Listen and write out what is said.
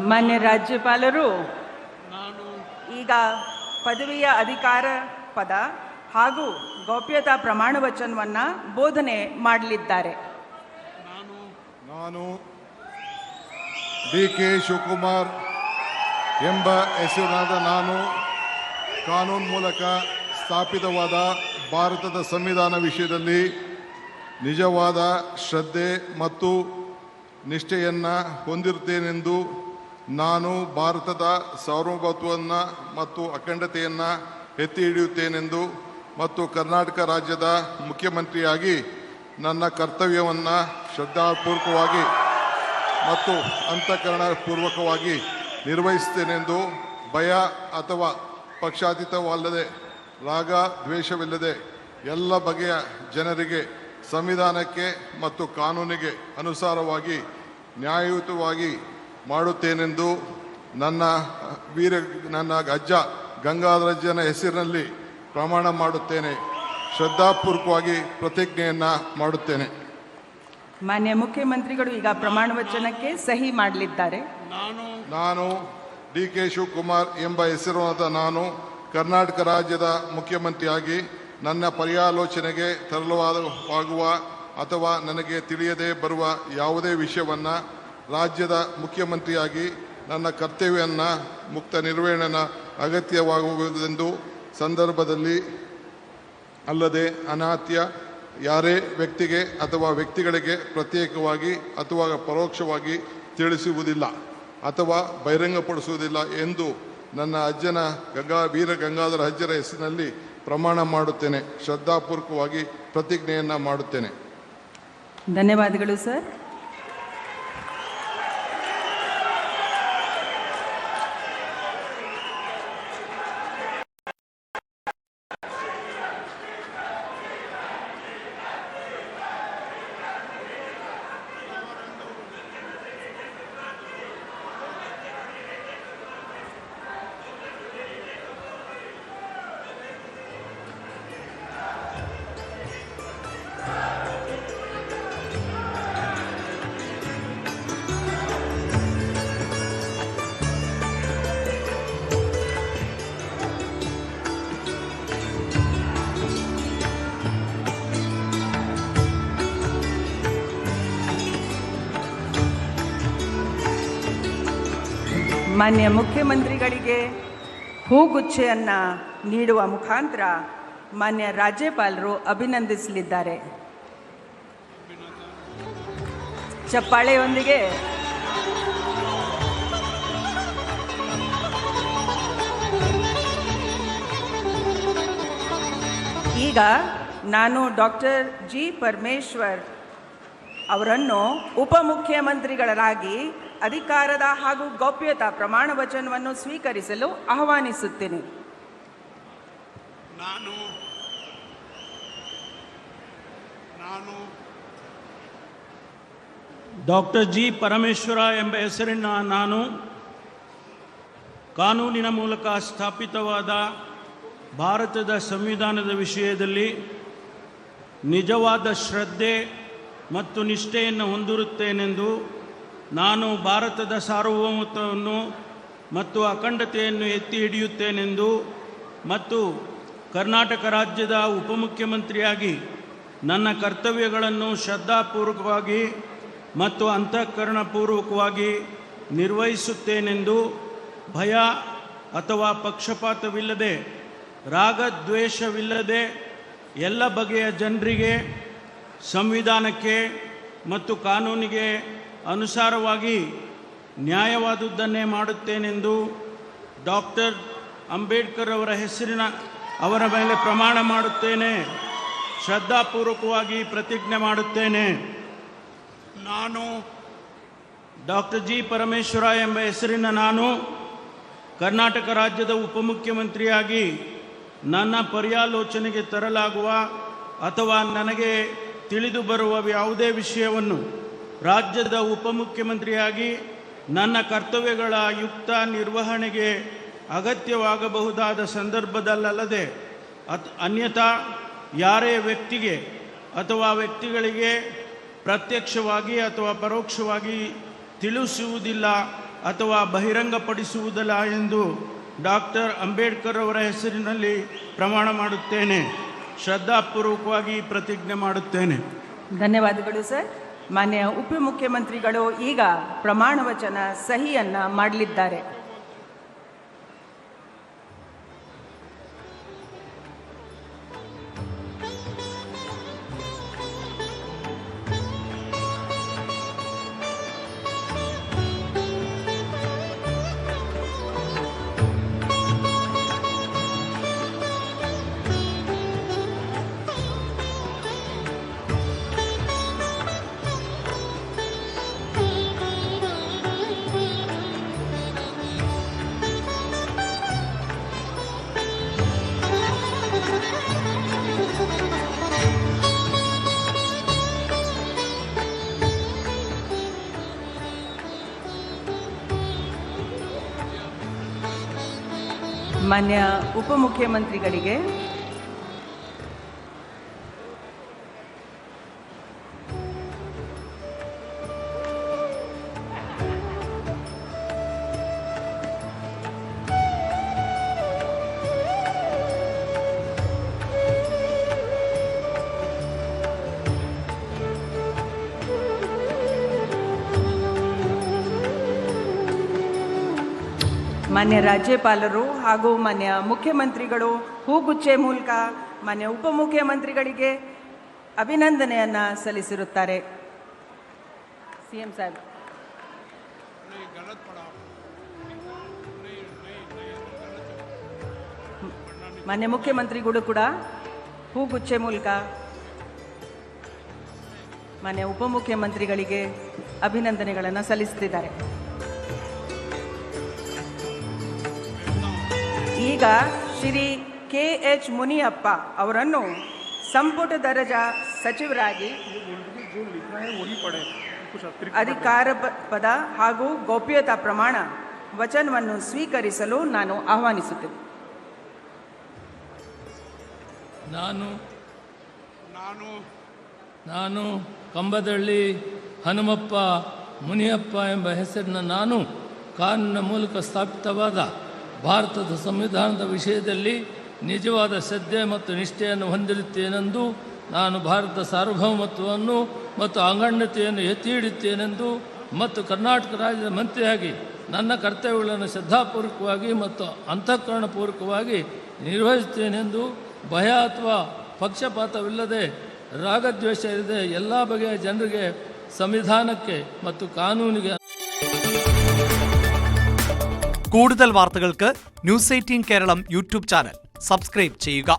ಮಾನ್ಯ ರಾಜ್ಯಪಾಲರು ನಾನು ಈಗ ಪದವಿಯ ಅಧಿಕಾರ ಪದ ಹಾಗೂ ಗೌಪ್ಯತಾ ಪ್ರಮಾಣ ವಚನವನ್ನು ಬೋಧನೆ ಮಾಡಲಿದ್ದಾರೆ. ನಾನು ಡಿ.ಕೆ. ಶಿವಕುಮಾರ್ ಎಂಬ ಹೆಸರಿನಾದ ನಾನು ಕಾನೂನು ಮೂಲಕ ಸ್ಥಾಪಿತವಾದ ಭಾರತದ ಸಂವಿಧಾನ ವಿಷಯದಲ್ಲಿ ನಿಜವಾದ ಶ್ರದ್ಧೆ ಮತ್ತು ನಿಷ್ಠೆಯನ್ನು ಹೊಂದಿರುತ್ತೇನೆಂದು ನಾನು ಭಾರತದ ಸಾರ್ವಭೌಮತ್ವವನ್ನು ಮತ್ತು ಅಖಂಡತೆಯನ್ನು ಎತ್ತಿ ಹಿಡಿಯುತ್ತೇನೆಂದು ಮತ್ತು ಕರ್ನಾಟಕ ರಾಜ್ಯದ ಮುಖ್ಯಮಂತ್ರಿಯಾಗಿ ನನ್ನ ಕರ್ತವ್ಯವನ್ನು ಶ್ರದ್ಧಾಪೂರ್ವಕವಾಗಿ ಮತ್ತು ಅಂತಃಕರಣಪೂರ್ವಕವಾಗಿ ನಿರ್ವಹಿಸುತ್ತೇನೆಂದು ಭಯ ಅಥವಾ ಪಕ್ಷಾತೀತವಲ್ಲದೆ ರಾಗ ದ್ವೇಷವಿಲ್ಲದೆ ಎಲ್ಲ ಬಗೆಯ ಜನರಿಗೆ ಸಂವಿಧಾನಕ್ಕೆ ಮತ್ತು ಕಾನೂನಿಗೆ ಅನುಸಾರವಾಗಿ ನ್ಯಾಯಯುತವಾಗಿ ಮಾಡುತ್ತೇನೆಂದು ನನ್ನ ಅಜ್ಜ ಗಂಗಾಧರಜ್ಜನ ಹೆಸರಿನಲ್ಲಿ ಪ್ರಮಾಣ ಮಾಡುತ್ತೇನೆ. ಶ್ರದ್ಧಾಪೂರ್ವಕವಾಗಿ ಪ್ರತಿಜ್ಞೆಯನ್ನು ಮಾಡುತ್ತೇನೆ. ಮಾನ್ಯ ಮುಖ್ಯಮಂತ್ರಿಗಳು ಈಗ ಪ್ರಮಾಣ ವಚನಕ್ಕೆ ಸಹಿ ಮಾಡಲಿದ್ದಾರೆ. ನಾನು ಡಿ.ಕೆ. ಶಿವಕುಮಾರ್ ಎಂಬ ಹೆಸರಾದ ನಾನು ಕರ್ನಾಟಕ ರಾಜ್ಯದ ಮುಖ್ಯಮಂತ್ರಿಯಾಗಿ ನನ್ನ ಪರ್ಯಾಲೋಚನೆಗೆ ತರಲಾಗುವ ಅಥವಾ ನನಗೆ ತಿಳಿಯದೇ ಬರುವ ಯಾವುದೇ ವಿಷಯವನ್ನು ರಾಜ್ಯದ ಮುಖ್ಯಮಂತ್ರಿಯಾಗಿ ನನ್ನ ಕರ್ತವ್ಯವನ್ನು ಮುಕ್ತ ನಿರ್ವಹಣೆಯ ಅಗತ್ಯವಾಗುವುದೆಂದು ಸಂದರ್ಭದಲ್ಲಿ ಅಲ್ಲದೆ ಅನಾತ್ಯ ಯಾರೇ ವ್ಯಕ್ತಿಗೆ ಅಥವಾ ವ್ಯಕ್ತಿಗಳಿಗೆ ಪ್ರತ್ಯೇಕವಾಗಿ ಅಥವಾ ಪರೋಕ್ಷವಾಗಿ ತಿಳಿಸುವುದಿಲ್ಲ ಅಥವಾ ಬಹಿರಂಗಪಡಿಸುವುದಿಲ್ಲ ಎಂದು ನನ್ನ ಅಜ್ಜನ ವೀರ ಗಂಗಾಧರ ಅಜ್ಜರ ಹೆಸರಿನಲ್ಲಿ ಪ್ರಮಾಣ ಮಾಡುತ್ತೇನೆ. ಶ್ರದ್ಧಾಪೂರ್ವಕವಾಗಿ ಪ್ರತಿಜ್ಞೆಯನ್ನು ಮಾಡುತ್ತೇನೆ. ಧನ್ಯವಾದಗಳು ಸರ್. ಮಾನ್ಯ ಮುಖ್ಯಮಂತ್ರಿಗಳಿಗೆ ಹೂಗುಚ್ಛೆಯನ್ನು ನೀಡುವ ಮುಖಾಂತರ ಮಾನ್ಯ ರಾಜ್ಯಪಾಲರು ಅಭಿನಂದಿಸಲಿದ್ದಾರೆ. ಚಪ್ಪಾಳೆಯೊಂದಿಗೆ ಈಗ ನಾನು ಡಾಕ್ಟರ್ ಜಿ. ಪರಮೇಶ್ವರ್ ಅವರನ್ನು ಉಪಮುಖ್ಯಮಂತ್ರಿಗಳಾಗಿ ಅಧಿಕಾರದ ಹಾಗೂ ಗೌಪ್ಯತಾ ಪ್ರಮಾಣ ವಚನವನ್ನು ಸ್ವೀಕರಿಸಲು ಆಹ್ವಾನಿಸುತ್ತೇನೆ. ನಾನು ಡಾಕ್ಟರ್ ಜಿ. ಪರಮೇಶ್ವರ ಎಂಬ ಹೆಸರಿನ ನಾನು ಕಾನೂನಿನ ಮೂಲಕ ಸ್ಥಾಪಿತವಾದ ಭಾರತದ ಸಂವಿಧಾನದ ವಿಷಯದಲ್ಲಿ ನಿಜವಾದ ಶ್ರದ್ಧೆ ಮತ್ತು ನಿಷ್ಠೆಯನ್ನು ಹೊಂದಿರುತ್ತೇನೆಂದು ನಾನು ಭಾರತದ ಸಾರ್ವಭೌಮತ್ವವನ್ನು ಮತ್ತು ಅಖಂಡತೆಯನ್ನು ಎತ್ತಿ ಹಿಡಿಯುತ್ತೇನೆಂದು ಮತ್ತು ಕರ್ನಾಟಕ ರಾಜ್ಯದ ಉಪಮುಖ್ಯಮಂತ್ರಿಯಾಗಿ ನನ್ನ ಕರ್ತವ್ಯಗಳನ್ನು ಶ್ರದ್ಧಾಪೂರ್ವಕವಾಗಿ ಮತ್ತು ಅಂತಃಕರಣಪೂರ್ವಕವಾಗಿ ನಿರ್ವಹಿಸುತ್ತೇನೆಂದು ಭಯ ಅಥವಾ ಪಕ್ಷಪಾತವಿಲ್ಲದೆ ರಾಗದ್ವೇಷವಿಲ್ಲದೆ ಎಲ್ಲ ಬಗೆಯ ಜನರಿಗೆ ಸಂವಿಧಾನಕ್ಕೆ ಮತ್ತು ಕಾನೂನಿಗೆ ಅನುಸಾರವಾಗಿ ನ್ಯಾಯವಾದುದನ್ನೇ ಮಾಡುತ್ತೇನೆಂದು ಡಾಕ್ಟರ್ ಅಂಬೇಡ್ಕರ್ ಅವರ ಮೇಲೆ ಪ್ರಮಾಣ ಮಾಡುತ್ತೇನೆ. ಶ್ರದ್ಧಾಪೂರ್ವಕವಾಗಿ ಪ್ರತಿಜ್ಞೆ ಮಾಡುತ್ತೇನೆ. ನಾನು ಡಾಕ್ಟರ್ ಜಿ. ಪರಮೇಶ್ವರ ಎಂಬ ಹೆಸರಿನ ನಾನು ಕರ್ನಾಟಕ ರಾಜ್ಯದ ಉಪಮುಖ್ಯಮಂತ್ರಿಯಾಗಿ ನನ್ನ ಪರ್ಯಾಲೋಚನೆಗೆ ತರಲಾಗುವ ಅಥವಾ ನನಗೆ ತಿಳಿದು ಬರುವ ಯಾವುದೇ ವಿಷಯವನ್ನು ರಾಜ್ಯದ ಉಪಮುಖ್ಯಮಂತ್ರಿಯಾಗಿ ನನ್ನ ಕರ್ತವ್ಯಗಳ ಯುಕ್ತ ನಿರ್ವಹಣೆಗೆ ಅಗತ್ಯವಾಗಬಹುದಾದ ಸಂದರ್ಭದಲ್ಲದೆ ಅನ್ಯಥಾ ಯಾರೇ ವ್ಯಕ್ತಿಗೆ ಅಥವಾ ವ್ಯಕ್ತಿಗಳಿಗೆ ಪ್ರತ್ಯಕ್ಷವಾಗಿ ಅಥವಾ ಪರೋಕ್ಷವಾಗಿ ತಿಳಿಸುವುದಿಲ್ಲ ಅಥವಾ ಬಹಿರಂಗಪಡಿಸುವುದಿಲ್ಲ ಎಂದು ಡಾಕ್ಟರ್ ಅಂಬೇಡ್ಕರ್ ಅವರ ಹೆಸರಿನಲ್ಲಿ ಪ್ರಮಾಣ ಮಾಡುತ್ತೇನೆ. ಶ್ರದ್ಧಾಪೂರ್ವಕವಾಗಿ ಪ್ರತಿಜ್ಞೆ ಮಾಡುತ್ತೇನೆ. ಧನ್ಯವಾದಗಳು ಸರ್. ಮಾನ್ಯ ಉಪಮುಖ್ಯಮಂತ್ರಿಗಳು ಈಗ ಪ್ರಮಾಣ ವಚನ ಸಹಿಯನ್ನ ಮಾಡಲಿದ್ದಾರೆ. ಮಾನ್ಯ ಉಪಮುಖ್ಯಮಂತ್ರಿಗಳಿಗೆ ಮಾನ್ಯ ರಾಜ್ಯಪಾಲರು ಹಾಗೂ ಮಾನ್ಯ ಮುಖ್ಯಮಂತ್ರಿಗಳು ಹೂಗುಚ್ಚೆ ಮೂಲಕ ಮಾನ್ಯ ಉಪಮುಖ್ಯಮಂತ್ರಿಗಳಿಗೆ ಅಭಿನಂದನೆಯನ್ನು ಸಲ್ಲಿಸಿರುತ್ತಾರೆ. ಸಿಎಂ ಸಾಹೇಬ್. ಮಾನ್ಯ ಮುಖ್ಯಮಂತ್ರಿಗಳು ಕೂಡ ಹೂಗುಚ್ಚೆ ಮೂಲಕ ಮಾನ್ಯ ಉಪಮುಖ್ಯಮಂತ್ರಿಗಳಿಗೆ ಅಭಿನಂದನೆಗಳನ್ನು ಸಲ್ಲಿಸುತ್ತಿದ್ದಾರೆ. ಈಗ ಶ್ರೀ KH ಮುನಿಯಪ್ಪ ಅವರನ್ನು ಸಂಪುಟ ದರ್ಜಾ ಸಚಿವರಾಗಿ ಅಧಿಕಾರ ಪದ ಹಾಗೂ ಗೌಪ್ಯತಾ ಪ್ರಮಾಣ ವಚನವನ್ನು ಸ್ವೀಕರಿಸಲು ನಾನು ಆಹ್ವಾನಿಸುತ್ತೇನೆ. ನಾನು ಕಂಬದಳ್ಳಿ ಹನುಮಪ್ಪ ಮುನಿಯಪ್ಪ ಎಂಬ ಹೆಸರಿನ ನಾನು ಕಾನೂನಿನ ಮೂಲಕ ಸ್ಥಾಪಿತವಾದ ಭಾರತದ ಸಂವಿಧಾನದ ವಿಷಯದಲ್ಲಿ ನಿಜವಾದ ಶ್ರದ್ಧೆ ಮತ್ತು ನಿಷ್ಠೆಯನ್ನು ಹೊಂದಿರುತ್ತೇನೆಂದು, ನಾನು ಭಾರತದ ಸಾರ್ವಭೌಮತ್ವವನ್ನು ಮತ್ತು ಅಖಂಡತೆಯನ್ನು ಎತ್ತಿ ಹಿಡಿಯುತ್ತೇನೆಂದು ಮತ್ತು ಕರ್ನಾಟಕ ರಾಜ್ಯದ ಮಂತ್ರಿಯಾಗಿ ನನ್ನ ಕರ್ತವ್ಯಗಳನ್ನು ಶ್ರದ್ಧಾಪೂರ್ವಕವಾಗಿ ಮತ್ತು ಅಂತಃಕರಣಪೂರ್ವಕವಾಗಿ ನಿರ್ವಹಿಸುತ್ತೇನೆಂದು, ಭಯ ಅಥವಾ ಪಕ್ಷಪಾತವಿಲ್ಲದೆ ರಾಗದ್ವೇಷ ಇಲ್ಲದೆ ಎಲ್ಲ ಬಗೆಯ ಜನರಿಗೆ, സംവിധാനಕ್ಕೆ ಮತ್ತು ಕಾನೂನಿಗೆ. കൂടുതൽ വാർത്തകൾക്ക് news 18 Keralam YouTube channel subscribe ചെയ്യുക.